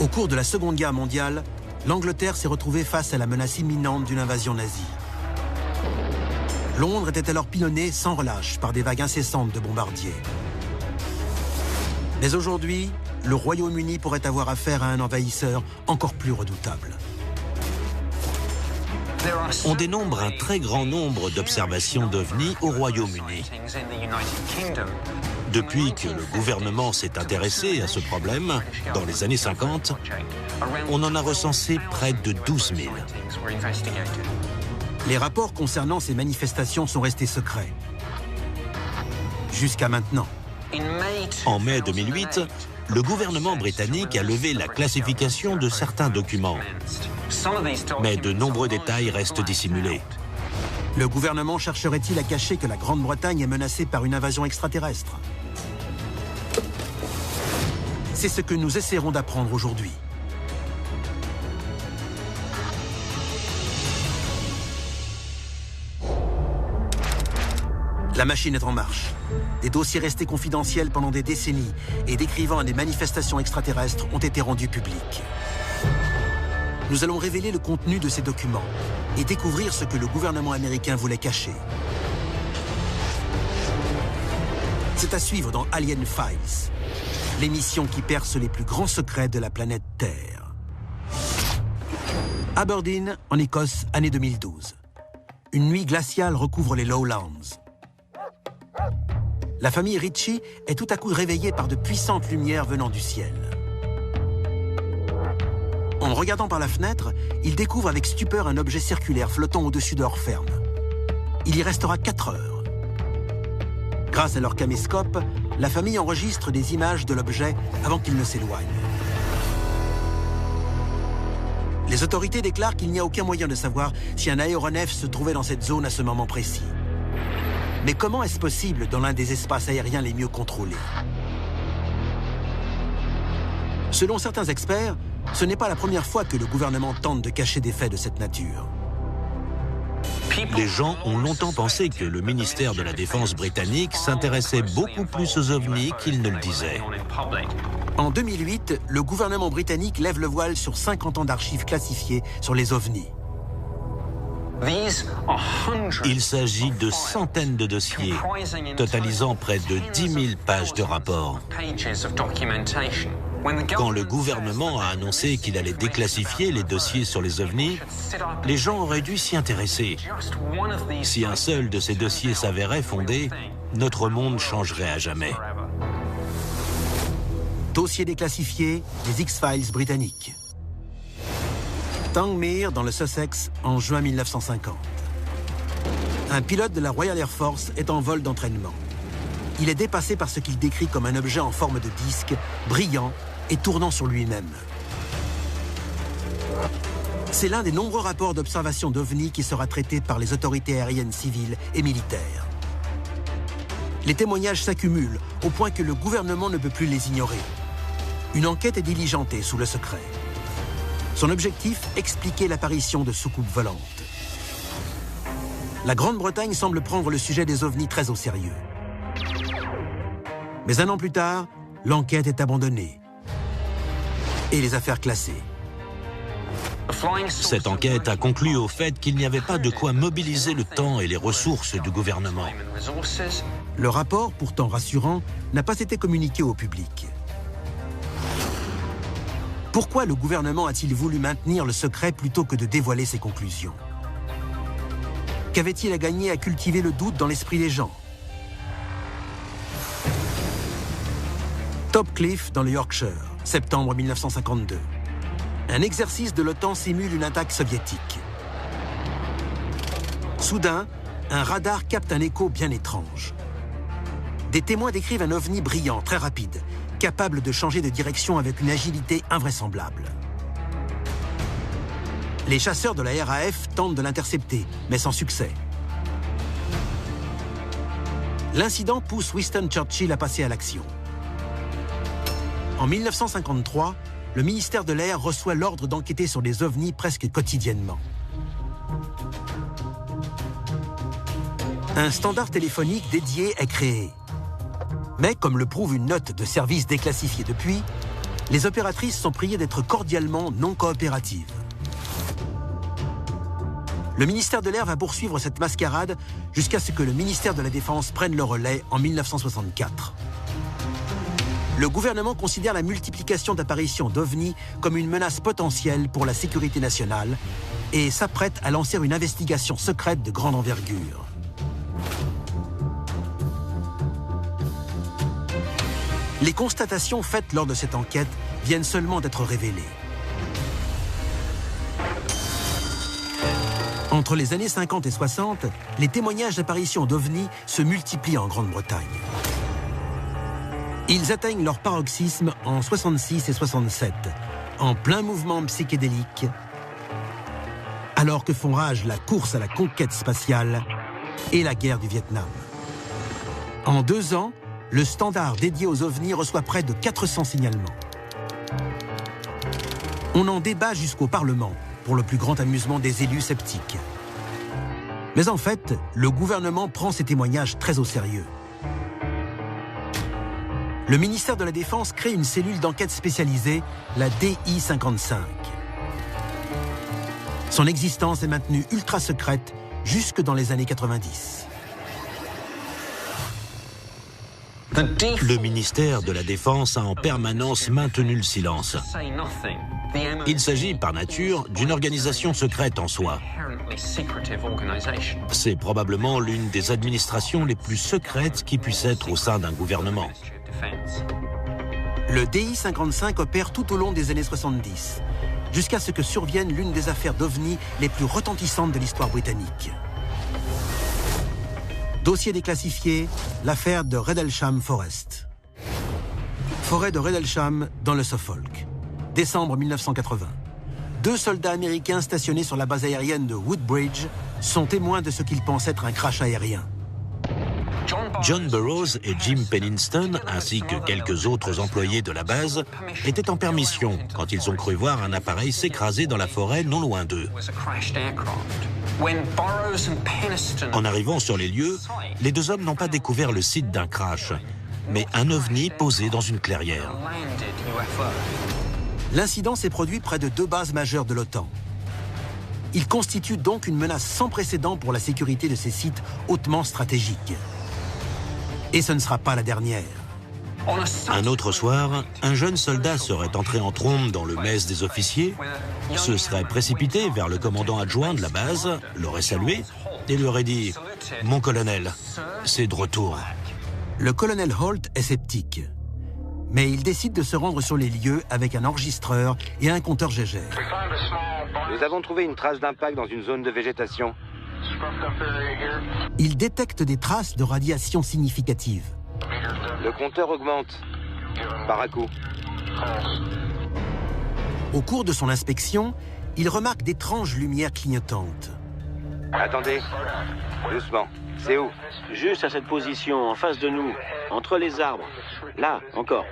Au cours de la Seconde Guerre mondiale, l'Angleterre s'est retrouvée face à la menace imminente d'une invasion nazie. Londres était alors pilonnée sans relâche par des vagues incessantes de bombardiers. Mais aujourd'hui, le Royaume-Uni pourrait avoir affaire à un envahisseur encore plus redoutable. On dénombre un très grand nombre d'observations d'OVNI au Royaume-Uni. Depuis que le gouvernement s'est intéressé à ce problème, dans les années 50, on en a recensé près de 12 000. Les rapports concernant ces manifestations sont restés secrets. Jusqu'à maintenant. En mai 2008, le gouvernement britannique a levé la classification de certains documents. Mais de nombreux détails restent dissimulés. Le gouvernement chercherait-il à cacher que la Grande-Bretagne est menacée par une invasion extraterrestre? C'est ce que nous essaierons d'apprendre aujourd'hui. La machine est en marche. Des dossiers restés confidentiels pendant des décennies et décrivant des manifestations extraterrestres ont été rendus publics. Nous allons révéler le contenu de ces documents et découvrir ce que le gouvernement américain voulait cacher. C'est à suivre dans Alien Files, l'émission qui perce les plus grands secrets de la planète Terre. Aberdeen, en Écosse, année 2012. Une nuit glaciale recouvre les Lowlands. La famille Ritchie est tout à coup réveillée par de puissantes lumières venant du ciel. En regardant par la fenêtre, ils découvrent avec stupeur un objet circulaire flottant au-dessus de leur ferme. Il y restera 4 heures. Grâce à leur caméscope, la famille enregistre des images de l'objet avant qu'il ne s'éloigne. Les autorités déclarent qu'il n'y a aucun moyen de savoir si un aéronef se trouvait dans cette zone à ce moment précis. Mais comment est-ce possible dans l'un des espaces aériens les mieux contrôlés? Selon certains experts, ce n'est pas la première fois que le gouvernement tente de cacher des faits de cette nature. Les gens ont longtemps pensé que le ministère de la Défense britannique s'intéressait beaucoup plus aux ovnis qu'il ne le disait. En 2008, le gouvernement britannique lève le voile sur 50 ans d'archives classifiées sur les ovnis. Il s'agit de centaines de dossiers, totalisant près de 10 000 pages de rapports. Quand le gouvernement a annoncé qu'il allait déclassifier les dossiers sur les ovnis, les gens auraient dû s'y intéresser. Si un seul de ces dossiers s'avérait fondé, notre monde changerait à jamais. Dossier déclassifié des X-Files britanniques. Tangmere, dans le Sussex, en juin 1950. Un pilote de la Royal Air Force est en vol d'entraînement. Il est dépassé par ce qu'il décrit comme un objet en forme de disque, brillant et tournant sur lui-même. C'est l'un des nombreux rapports d'observation d'OVNI qui sera traité par les autorités aériennes civiles et militaires. Les témoignages s'accumulent au point que le gouvernement ne peut plus les ignorer. Une enquête est diligentée sous le secret. Son objectif, expliquer l'apparition de soucoupes volantes. La Grande-Bretagne semble prendre le sujet des ovnis très au sérieux. Mais un an plus tard, l'enquête est abandonnée et les affaires classées. Cette enquête a conclu au fait qu'il n'y avait pas de quoi mobiliser le temps et les ressources du gouvernement. Le rapport, pourtant rassurant, n'a pas été communiqué au public. Pourquoi le gouvernement a-t-il voulu maintenir le secret plutôt que de dévoiler ses conclusions? Qu'avait-il à gagner à cultiver le doute dans l'esprit des gens? Topcliffe, dans le Yorkshire, septembre 1952. Un exercice de l'OTAN simule une attaque soviétique. Soudain, un radar capte un écho bien étrange. Des témoins décrivent un ovni brillant, très rapide, capable de changer de direction avec une agilité invraisemblable. Les chasseurs de la RAF tentent de l'intercepter, mais sans succès. L'incident pousse Winston Churchill à passer à l'action. En 1953, le ministère de l'Air reçoit l'ordre d'enquêter sur des ovnis presque quotidiennement. Un standard téléphonique dédié est créé. Mais, comme le prouve une note de service déclassifiée depuis, Les opératrices sont priées d'être cordialement non coopératives. Le ministère de l'Air va poursuivre cette mascarade jusqu'à ce que le ministère de la Défense prenne le relais en 1964. Le gouvernement considère la multiplication d'apparitions d'OVNI comme une menace potentielle pour la sécurité nationale et s'apprête à lancer une investigation secrète de grande envergure. Les constatations faites lors de cette enquête viennent seulement d'être révélées. Entre les années 50 et 60, les témoignages d'apparitions d'OVNI se multiplient en Grande-Bretagne. Ils atteignent leur paroxysme en 66 et 67, en plein mouvement psychédélique, alors que font rage la course à la conquête spatiale et la guerre du Vietnam. En 2 ans, le standard dédié aux OVNI reçoit près de 400 signalements. On en débat jusqu'au Parlement, pour le plus grand amusement des élus sceptiques. Mais en fait, le gouvernement prend ces témoignages très au sérieux. Le ministère de la Défense crée une cellule d'enquête spécialisée, la DI-55. Son existence est maintenue ultra secrète jusque dans les années 90. Le ministère de la Défense a en permanence maintenu le silence. Il s'agit, par nature, d'une organisation secrète en soi. C'est probablement l'une des administrations les plus secrètes qui puisse être au sein d'un gouvernement. Le DI-55 opère tout au long des années 70, jusqu'à ce que survienne l'une des affaires d'OVNI les plus retentissantes de l'histoire britannique. Dossier déclassifié, l'affaire de Rendlesham Forest. Forêt de Rendlesham dans le Suffolk. Décembre 1980. 2 soldats américains stationnés sur la base aérienne de Woodbridge sont témoins de ce qu'ils pensent être un crash aérien. John Burroughs et Jim Penniston, ainsi que quelques autres employés de la base, étaient en permission quand ils ont cru voir un appareil s'écraser dans la forêt non loin d'eux. En arrivant sur les lieux, les 2 hommes n'ont pas découvert le site d'un crash, mais un ovni posé dans une clairière. L'incident s'est produit près de 2 bases majeures de l'OTAN. Il constitue donc une menace sans précédent pour la sécurité de ces sites hautement stratégiques. Et ce ne sera pas la dernière. Un autre soir, un jeune soldat serait entré en trombe dans le mess des officiers, se serait précipité vers le commandant adjoint de la base, l'aurait salué et lui aurait dit « Mon colonel, c'est de retour ». Le colonel Holt est sceptique. Mais il décide de se rendre sur les lieux avec un enregistreur et un compteur Geiger. Nous avons trouvé une trace d'impact dans une zone de végétation. Il détecte des traces de radiation significatives. Le compteur augmente. Par à coup. Au cours de son inspection, il remarque d'étranges lumières clignotantes. Attendez. Doucement. C'est où? Juste à cette position, en face de nous, entre les arbres. Là, encore.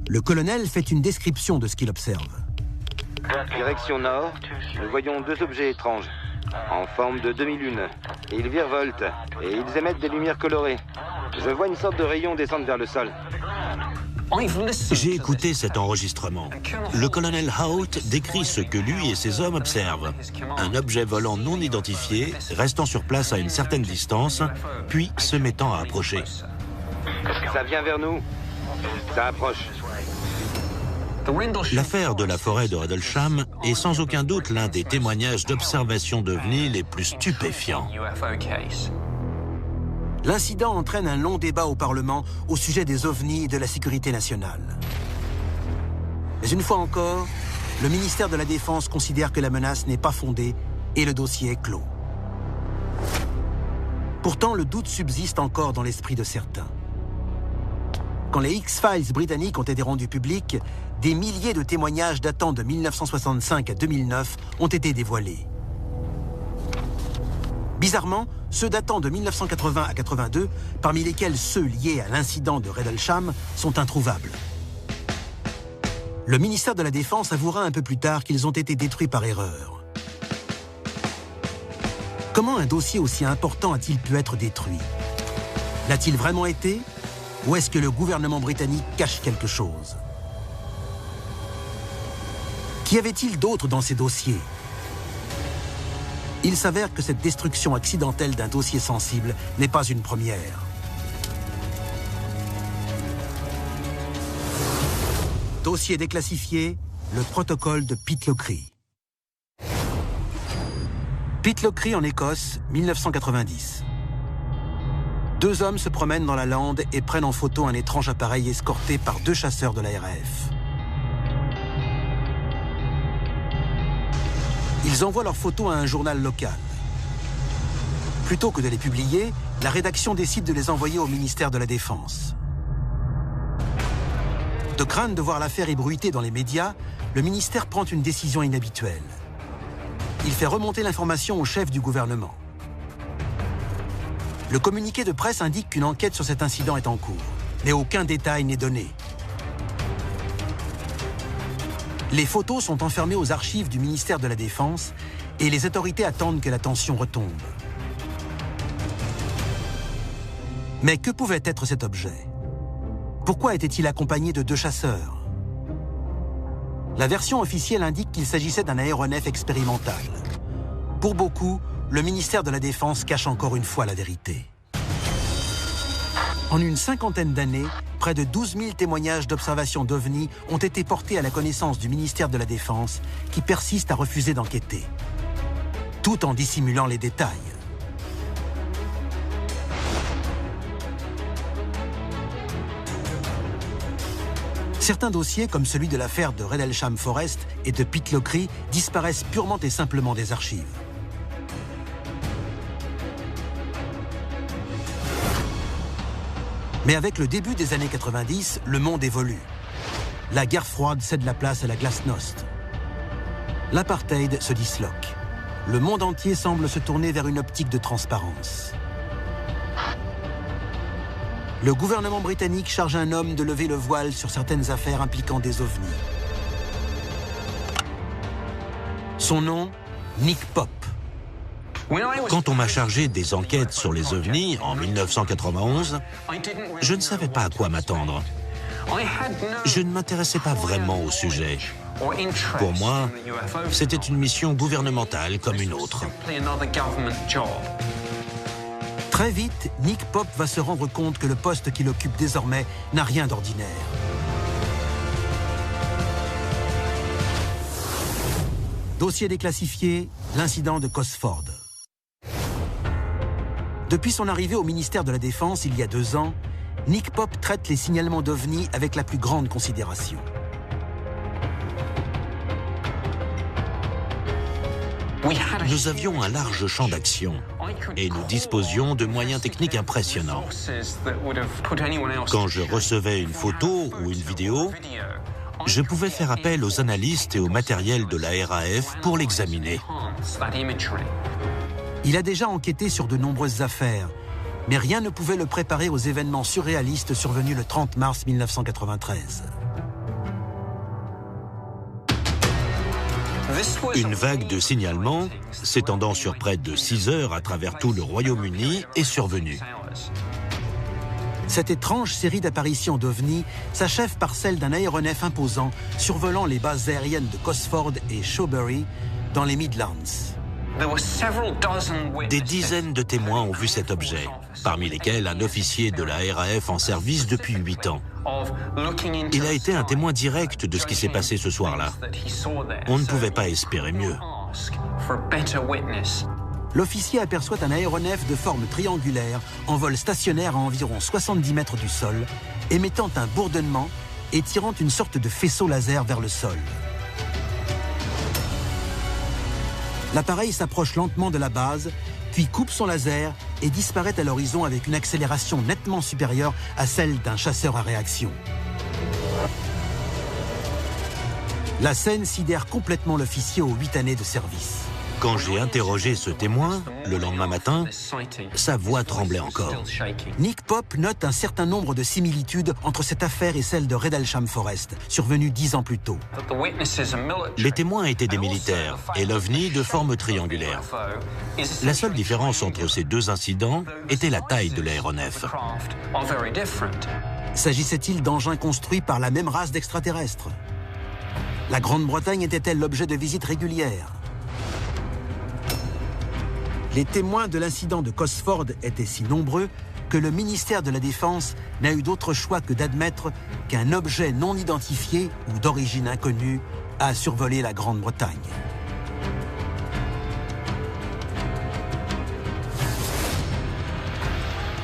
Le colonel fait une description de ce qu'il observe. Direction nord, nous voyons 2 objets étranges, en forme de demi-lune. Ils virevoltent et ils émettent des lumières colorées. Je vois une sorte de rayon descendre vers le sol. J'ai écouté cet enregistrement. Le colonel Hout décrit ce que lui et ses hommes observent. Un objet volant non identifié, restant sur place à une certaine distance, puis se mettant à approcher. Ça vient vers nous. Ça approche. L'affaire de la forêt de Rendlesham est sans aucun doute l'un des témoignages d'observation d'OVNI les plus stupéfiants. L'incident entraîne un long débat au Parlement au sujet des OVNI et de la sécurité nationale. Mais une fois encore, le ministère de la Défense considère que la menace n'est pas fondée et le dossier est clos. Pourtant, le doute subsiste encore dans l'esprit de certains. Quand les X-Files britanniques ont été rendus publics, des milliers de témoignages datant de 1965 à 2009 ont été dévoilés. Bizarrement, ceux datant de 1980 à 82, parmi lesquels ceux liés à l'incident de Rendlesham, sont introuvables. Le ministère de la Défense avouera un peu plus tard qu'ils ont été détruits par erreur. Comment un dossier aussi important a-t-il pu être détruit? L'a-t-il vraiment été? Ou est-ce que le gouvernement britannique cache quelque chose? Qu'y avait-il d'autre dans ces dossiers? Il s'avère que cette destruction accidentelle d'un dossier sensible n'est pas une première. Dossier déclassifié, le protocole de Pitlochry. Pitlochry en Écosse, 1990. Deux hommes se promènent dans la lande et prennent en photo un étrange appareil escorté par deux chasseurs de la RAF. Ils envoient leurs photos à un journal local. Plutôt que de les publier, la rédaction décide de les envoyer au ministère de la Défense. De crainte de voir l'affaire ébruitée dans les médias, le ministère prend une décision inhabituelle. Il fait remonter l'information au chef du gouvernement. Le communiqué de presse indique qu'une enquête sur cet incident est en cours, mais aucun détail n'est donné. Les photos sont enfermées aux archives du ministère de la Défense et les autorités attendent que la tension retombe. Mais que pouvait être cet objet? Pourquoi était-il accompagné de deux chasseurs? La version officielle indique qu'il s'agissait d'un aéronef expérimental. Pour beaucoup, le ministère de la Défense cache encore une fois la vérité. En une cinquantaine d'années, près de 12 000 témoignages d'observation d'OVNI ont été portés à la connaissance du ministère de la Défense, qui persiste à refuser d'enquêter, tout en dissimulant les détails. Certains dossiers, comme celui de l'affaire de Redelsham Forest et de Pitlochry, disparaissent purement et simplement des archives. Mais avec le début des années 90, le monde évolue. La guerre froide cède la place à la glasnost. L'apartheid se disloque. Le monde entier semble se tourner vers une optique de transparence. Le gouvernement britannique charge un homme de lever le voile sur certaines affaires impliquant des ovnis. Son nom, Nick Pope. Quand on m'a chargé des enquêtes sur les ovnis en 1991, je ne savais pas à quoi m'attendre. Je ne m'intéressais pas vraiment au sujet. Pour moi, c'était une mission gouvernementale comme une autre. Très vite, Nick Pope va se rendre compte que le poste qu'il occupe désormais n'a rien d'ordinaire. Dossier déclassifié, l'incident de Cosford. Depuis son arrivée au ministère de la Défense il y a 2 ans, Nick Pope traite les signalements d'OVNI avec la plus grande considération. Nous avions un large champ d'action et nous disposions de moyens techniques impressionnants. Quand je recevais une photo ou une vidéo, je pouvais faire appel aux analystes et au matériel de la RAF pour l'examiner. Il a déjà enquêté sur de nombreuses affaires, mais rien ne pouvait le préparer aux événements surréalistes survenus le 30 mars 1993. Une vague de signalements, s'étendant sur près de 6 heures à travers tout le Royaume-Uni, est survenue. Cette étrange série d'apparitions d'OVNI s'achève par celle d'un aéronef imposant survolant les bases aériennes de Cosford et Shawbury dans les Midlands. Des dizaines de témoins ont vu cet objet, parmi lesquels un officier de la RAF en service depuis 8 ans. Il a été un témoin direct de ce qui s'est passé ce soir-là. On ne pouvait pas espérer mieux. L'officier aperçoit un aéronef de forme triangulaire en vol stationnaire à environ 70 mètres du sol, émettant un bourdonnement et tirant une sorte de faisceau laser vers le sol. L'appareil s'approche lentement de la base, puis coupe son laser et disparaît à l'horizon avec une accélération nettement supérieure à celle d'un chasseur à réaction. La scène sidère complètement l'officier aux 8 années de service. Quand j'ai interrogé ce témoin, le lendemain matin, sa voix tremblait encore. Nick Pope note un certain nombre de similitudes entre cette affaire et celle de Redelsham Forest, survenue 10 ans plus tôt. Les témoins étaient des militaires et l'OVNI de forme triangulaire. La seule différence entre ces deux incidents était la taille de l'aéronef. S'agissait-il d'engins construits par la même race d'extraterrestres? La Grande-Bretagne était-elle l'objet de visites régulières? Les témoins de l'incident de Cosford étaient si nombreux que le ministère de la Défense n'a eu d'autre choix que d'admettre qu'un objet non identifié ou d'origine inconnue a survolé la Grande-Bretagne.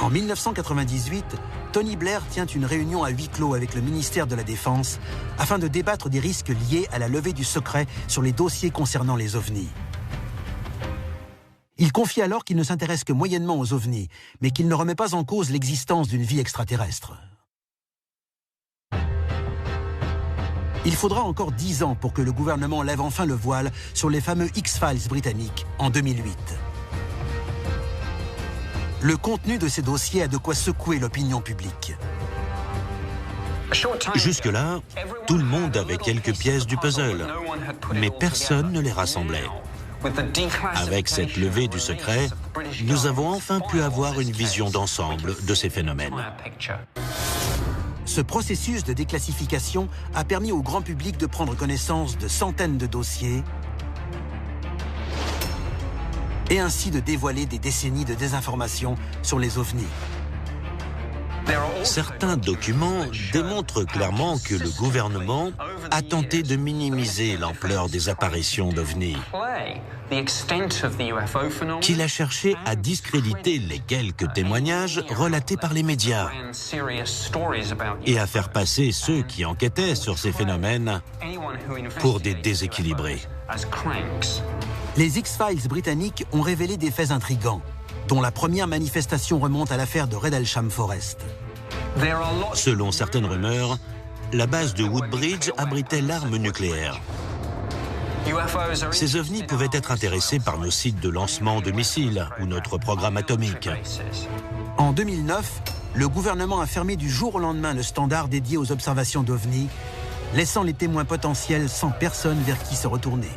En 1998, Tony Blair tient une réunion à huis clos avec le ministère de la Défense afin de débattre des risques liés à la levée du secret sur les dossiers concernant les ovnis. Il confie alors qu'il ne s'intéresse que moyennement aux ovnis, mais qu'il ne remet pas en cause l'existence d'une vie extraterrestre. Il faudra encore 10 ans pour que le gouvernement lève enfin le voile sur les fameux X-Files britanniques en 2008. Le contenu de ces dossiers a de quoi secouer l'opinion publique. Jusque-là, tout le monde avait quelques pièces du puzzle, mais personne ne les rassemblait. Avec cette levée du secret, nous avons enfin pu avoir une vision d'ensemble de ces phénomènes. Ce processus de déclassification a permis au grand public de prendre connaissance de centaines de dossiers et ainsi de dévoiler des décennies de désinformation sur les ovnis. Certains documents démontrent clairement que le gouvernement a tenté de minimiser l'ampleur des apparitions d'ovnis, qu'il a cherché à discréditer les quelques témoignages relatés par les médias et à faire passer ceux qui enquêtaient sur ces phénomènes pour des déséquilibrés. Les X-Files britanniques ont révélé des faits intrigants, dont la première manifestation remonte à l'affaire de Rendlesham Forest. Selon certaines rumeurs, la base de Woodbridge abritait l'arme nucléaire. Ces ovnis pouvaient être intéressés par nos sites de lancement de missiles ou notre programme atomique. En 2009, le gouvernement a fermé du jour au lendemain le standard dédié aux observations d'ovnis, laissant les témoins potentiels sans personne vers qui se retourner.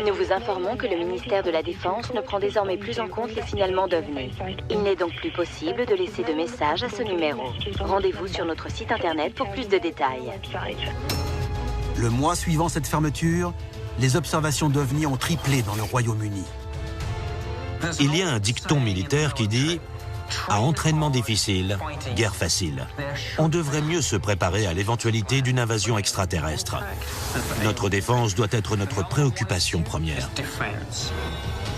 Nous vous informons que le ministère de la Défense ne prend désormais plus en compte les signalements d'OVNI. Il n'est donc plus possible de laisser de messages à ce numéro. Rendez-vous sur notre site internet pour plus de détails. Le mois suivant cette fermeture, les observations d'OVNI ont triplé dans le Royaume-Uni. Il y a un dicton militaire qui dit « À entraînement difficile, guerre facile ». On devrait mieux se préparer à l'éventualité d'une invasion extraterrestre. Notre défense doit être notre préoccupation première.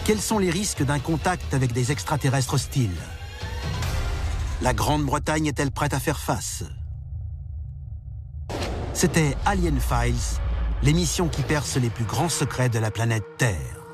Quels sont les risques d'un contact avec des extraterrestres hostiles? La Grande-Bretagne est-elle prête à faire face? C'était Alien Files, l'émission qui perce les plus grands secrets de la planète Terre.